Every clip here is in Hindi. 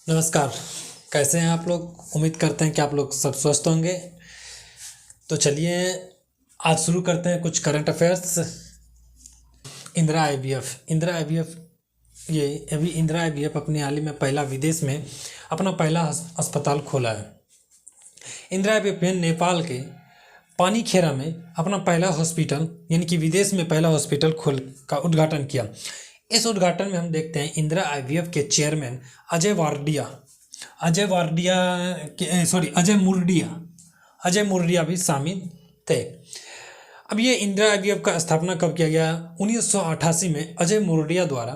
नमस्कार। कैसे हैं आप लोग? उम्मीद करते हैं कि आप लोग सब स्वस्थ होंगे। तो चलिए आज शुरू करते हैं कुछ करंट अफेयर्स। इंदिरा आईवीएफ ये अभी इंदिरा आईवीएफ अपने हाल ही में पहला विदेश में अपना पहला अस्पताल खोला है। इंदिरा आईवीएफ ने नेपाल के पानीखेरा में अपना पहला हॉस्पिटल यानी कि विदेश में पहला हॉस्पिटल खोल का उद्घाटन किया। इस उद्घाटन में हम देखते हैं इंदिरा आईवीएफ के चेयरमैन अजय मुर्डिया भी शामिल थे। अब ये इंदिरा आईवीएफ का स्थापना कब किया गया? 1988 में अजय मुर्डिया द्वारा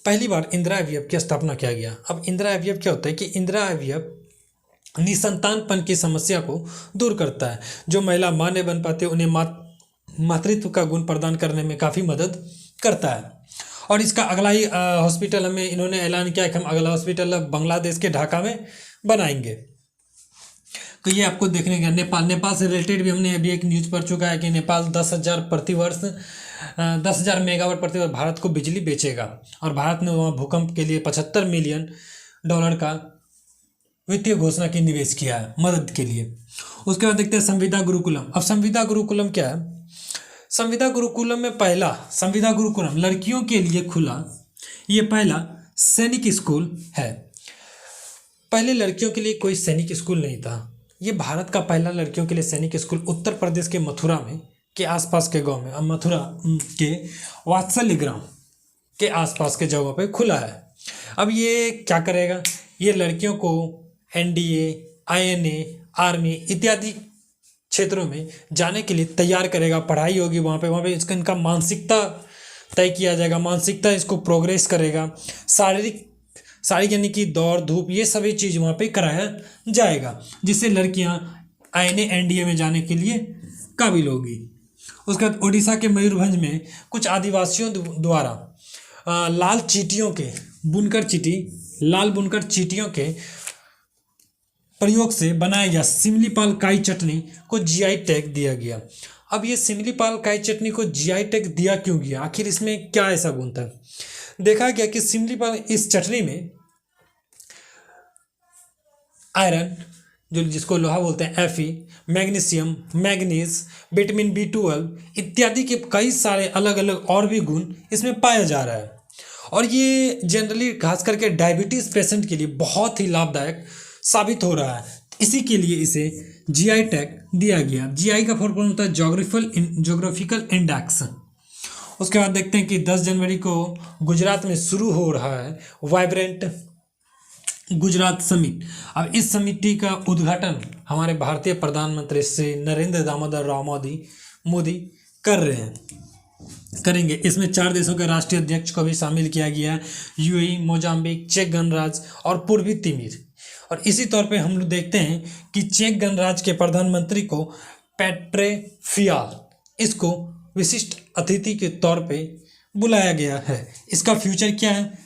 पहली बार इंदिरा आईवीएफ की स्थापना किया गया। अब इंदिरा आईवीएफ क्या होता है कि इंदिरा आईवीएफ निसंतानपन की समस्या को दूर करता है। जो महिला मां नहीं बन पाते उन्हें मातृत्व का गुण प्रदान करने में काफ़ी मदद करता है। और इसका अगला ही हॉस्पिटल हमें इन्होंने ऐलान किया कि हम अगला हॉस्पिटल बांग्लादेश के ढाका में बनाएंगे। तो ये आपको देखने का नेपाल से रिलेटेड भी हमने अभी एक न्यूज़ पढ़ चुका है कि नेपाल 10,000 मेगावाट प्रति वर्ष भारत को बिजली बेचेगा। और भारत ने वहाँ भूकंप के लिए $75 मिलियन का वित्तीय घोषणा की निवेश किया है मदद के लिए। उसके बाद देखते हैं संविदा गुरुकुलम। अब संविदा गुरुकुलम क्या है? संविदा गुरुकुलम में पहला संविदा गुरुकुलम लड़कियों के लिए खुला ये पहला सैनिक स्कूल है। पहले लड़कियों के लिए कोई सैनिक स्कूल नहीं था। ये भारत का पहला लड़कियों के लिए सैनिक स्कूल उत्तर प्रदेश के मथुरा में के आसपास के गांव में, अब मथुरा के वात्सल्य ग्राम के आसपास के जगहों पे खुला है। अब ये क्या करेगा? ये लड़कियों को एनडीए, आईएनए, आर्मी इत्यादि क्षेत्रों में जाने के लिए तैयार करेगा। पढ़ाई होगी वहाँ पे इनका मानसिकता तय किया जाएगा। मानसिकता इसको प्रोग्रेस करेगा। शारीरिक यानी कि दौड़ धूप ये सभी चीज़ वहाँ पे कराया जाएगा, जिससे लड़कियाँ आईएनए एनडीए में जाने के लिए काबिल होगी। उसके बाद उड़ीसा के मयूरभंज में कुछ आदिवासियों द्वारा लाल बुनकर चीटियों के प्रयोग से बनाया गया सिमलीपाल काई चटनी को जीआई टैग दिया गया। अब ये सिमलीपाल काई चटनी को जीआई टैग दिया क्यों गया? आखिर इसमें क्या ऐसा गुण था? देखा गया कि सिमलीपाल इस चटनी में आयरन, जो जिसको लोहा बोलते हैं, Fe, magnesium, manganese, vitamin B12 इत्यादि के कई सारे अलग अलग और भी गुण इसमें पाया जा रहा है। और ये जनरली खास करके डायबिटीज़ पेशेंट के लिए बहुत ही लाभदायक साबित हो रहा है। इसी के लिए इसे जीआई टैग दिया गया। जीआई का फुल फॉर्म होता है जोग्राफिकल इंडेक्स। उसके बाद देखते हैं कि 10 जनवरी को गुजरात में शुरू हो रहा है वाइब्रेंट गुजरात समिट। अब इस समिति का उद्घाटन हमारे भारतीय प्रधानमंत्री श्री नरेंद्र दामोदर राव मोदी करेंगे। इसमें 4 देशों के राष्ट्रीय अध्यक्ष को भी शामिल किया गया है, यूएई, मोजाम्बिक, चेक गणराज्य और पूर्वी तिमोर। और इसी तौर पे हम लोग देखते हैं कि चेक गणराज्य के प्रधानमंत्री को पेट्रे फियाल इसको विशिष्ट अतिथि के तौर पे बुलाया गया है। इसका फ्यूचर क्या है?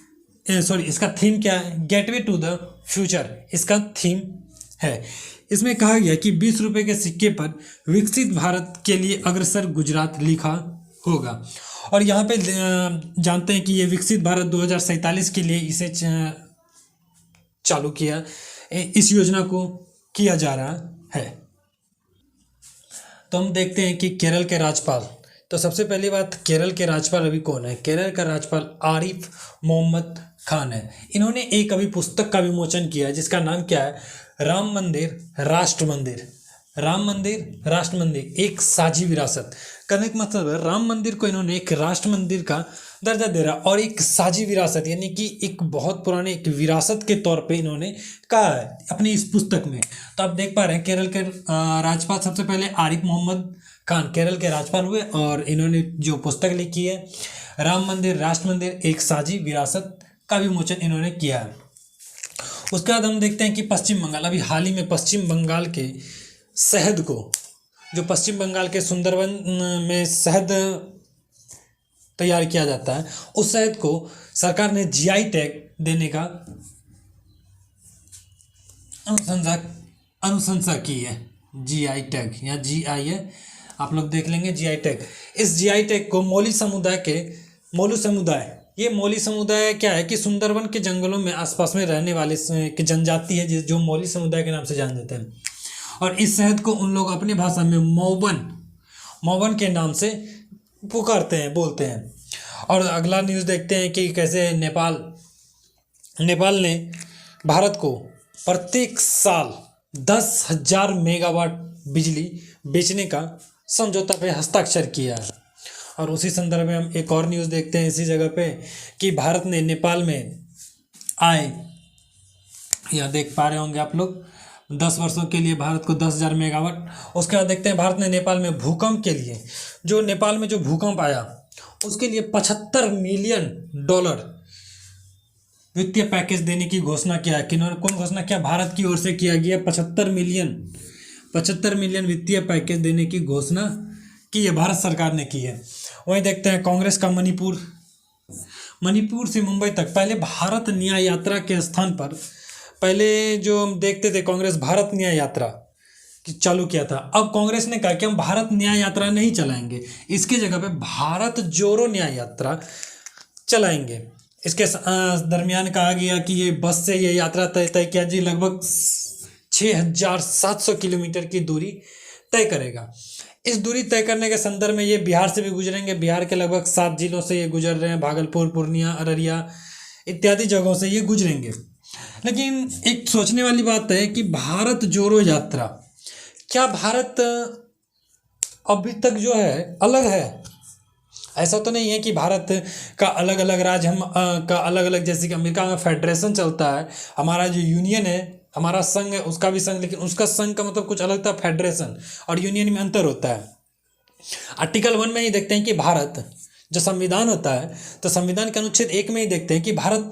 इसका थीम क्या है? गेटवे टू द फ्यूचर इसका थीम है। इसमें कहा गया कि 20 रुपये के सिक्के पर विकसित भारत के लिए अग्रसर गुजरात लिखा होगा। और यहाँ पे जानते हैं कि ये विकसित भारत 2047 के लिए इसे चालू किया, इस योजना को किया जा रहा है। तो हम देखते हैं कि केरल के राज्यपाल, तो सबसे पहली बात, केरल के राज्यपाल अभी कौन है? केरल का राज्यपाल आरिफ मोहम्मद खान है। इन्होंने एक अभी पुस्तक का विमोचन किया है जिसका नाम क्या है? राम मंदिर राष्ट्र मंदिर एक साझी विरासत। कहने का मतलब है राम मंदिर को इन्होंने एक राष्ट्र मंदिर का दर्जा दे रहा और एक साझी विरासत यानी कि एक बहुत पुराने एक विरासत के तौर पे इन्होंने कहा है अपनी इस पुस्तक में। तो आप देख पा रहे हैं केरल के राज्यपाल सबसे पहले आरिफ मोहम्मद खान केरल के राज्यपाल हुए और इन्होंने जो पुस्तक लिखी है राम मंदिर राष्ट्र मंदिर एक साझी विरासत का विमोचन इन्होंने किया है। उसके बाद हम देखते हैं कि पश्चिम बंगाल, अभी हाल ही में पश्चिम बंगाल के शहद को, जो पश्चिम बंगाल के सुंदरवन में शहद तैयार किया जाता है, उस शहद को सरकार ने जीआई टैग देने का अनुशंसा की है। जीआई टैग या जीआई है, आप लोग देख लेंगे जीआई टैग। इस जीआई टैग को मोलू समुदाय ये मोली समुदाय क्या है कि सुंदरवन के जंगलों में आसपास में रहने वाले की जनजाति है जो मोली समुदाय के नाम से जान जाते हैं। और इस शहद को उन लोग अपनी भाषा में मौबन मौबन के नाम से पुकारते हैं, बोलते हैं। और अगला न्यूज़ देखते हैं कि कैसे नेपाल ने भारत को प्रत्येक साल 10,000 मेगावाट बिजली बेचने का समझौता पे हस्ताक्षर किया है। और उसी संदर्भ में हम एक और न्यूज़ देखते हैं इसी जगह पे कि भारत ने नेपाल में आए, यहाँ देख पा रहे होंगे आप लोग, 10 वर्षों के लिए भारत को 10,000 मेगावाट। उसके बाद देखते हैं भारत ने नेपाल में भूकंप के लिए, जो नेपाल में जो भूकंप आया उसके लिए $75 मिलियन वित्तीय पैकेज देने की घोषणा किया है। कौन घोषणा किया? भारत की ओर से किया गया 75 मिलियन वित्तीय पैकेज देने की घोषणा की है, भारत सरकार ने की है। वहीं देखते हैं कांग्रेस का मणिपुर से मुंबई तक पहले भारत न्याय यात्रा के स्थान पर, पहले जो हम देखते थे कांग्रेस भारत न्याय यात्रा चालू किया था, अब कांग्रेस ने कहा कि हम भारत न्याय यात्रा नहीं चलाएंगे, इसकी जगह पे भारत जोड़ो न्याय यात्रा चलाएंगे। इसके दरमियान कहा गया कि ये बस से ये यात्रा तय किया जी लगभग 6,700 किलोमीटर की दूरी तय करेगा। इस दूरी तय करने के संदर्भ में ये बिहार से भी गुजरेंगे, बिहार के लगभग 7 जिलों से ये गुजर रहे हैं, भागलपुर, पूर्णिया, अररिया इत्यादि जगहों से ये गुजरेंगे। लेकिन एक सोचने वाली बात है कि भारत जोड़ो यात्रा, क्या भारत अभी तक जो है अलग है? ऐसा तो नहीं है कि भारत का अलग अलग राज्य का अलग अलग, जैसे कि अमेरिका में फेडरेशन चलता है, हमारा जो यूनियन है, हमारा संघ है, उसका भी संघ, लेकिन उसका संघ का मतलब कुछ अलग था, फेडरेशन और यूनियन में अंतर होता है। आर्टिकल 1 में ही देखते हैं कि भारत जो संविधान होता है, तो संविधान के अनुच्छेद 1 में ही देखते हैं कि भारत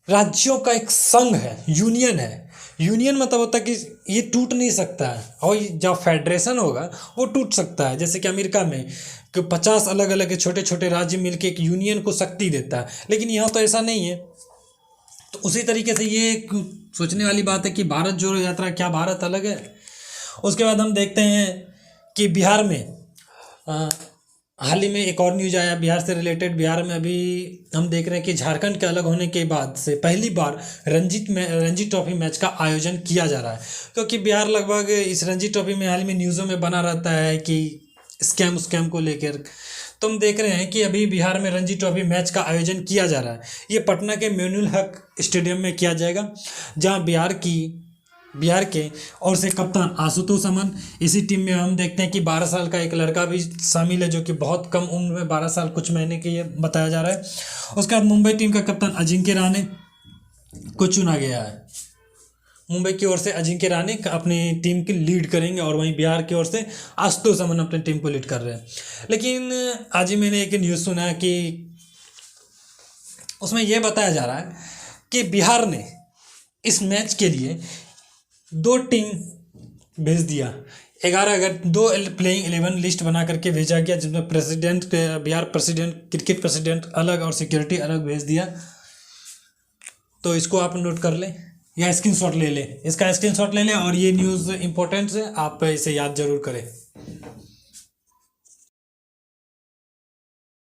राज्यों का एक संघ है, यूनियन है। यूनियन मतलब होता है कि ये टूट नहीं सकता है, और जब फेडरेशन होगा वो टूट सकता है। जैसे कि अमेरिका में कि 50 अलग अलग छोटे छोटे राज्य मिलकर एक यूनियन को शक्ति देता है, लेकिन यहाँ तो ऐसा नहीं है। तो उसी तरीके से ये सोचने वाली बात है कि भारत जोड़ो यात्रा, क्या भारत अलग है? उसके बाद हम देखते हैं कि बिहार में हाल ही में एक और न्यूज आया बिहार से रिलेटेड। बिहार में अभी हम देख रहे हैं कि झारखंड के अलग होने के बाद से पहली बार रणजी ट्रॉफी मैच का आयोजन किया जा रहा है, क्योंकि बिहार लगभग इस रणजी ट्रॉफी में हाल में न्यूज़ों में बना रहता है कि स्कैम को लेकर। तो हम देख रहे हैं कि अभी बिहार में रणजी ट्रॉफी मैच का आयोजन किया जा रहा है। ये पटना के मोइनुल हक स्टेडियम में किया जाएगा, जहां बिहार के और से कप्तान आशुतोष अमन, इसी टीम में हम देखते हैं कि 12 साल का एक लड़का भी शामिल है, जो कि बहुत कम उम्र में 12 साल कुछ महीने के ये बताया जा रहा है। उसके बाद मुंबई टीम का कप्तान अजिंक्य रहाणे को चुना गया है। मुंबई की ओर से अजिंक्य रहाणे अपनी टीम की लीड करेंगे, और वहीं बिहार की ओर से आशुतोष अमन अपनी टीम को लीड कर रहे हैं। लेकिन आज ही मैंने एक न्यूज़ सुना कि उसमें यह बताया जा रहा है कि बिहार ने इस मैच के लिए 2 टीम भेज दिया। 11 अगर 2 प्लेइंग 11 लिस्ट बना करके भेजा गया, जिसमें बिहार प्रेसिडेंट, क्रिकेट प्रेसिडेंट अलग और सिक्योरिटी अलग भेज दिया। तो इसको आप नोट कर लें या स्क्रीनशॉट ले लें, इसका स्क्रीनशॉट ले लें, और ये न्यूज़ इंपॉर्टेंट है, आप इसे याद जरूर करें।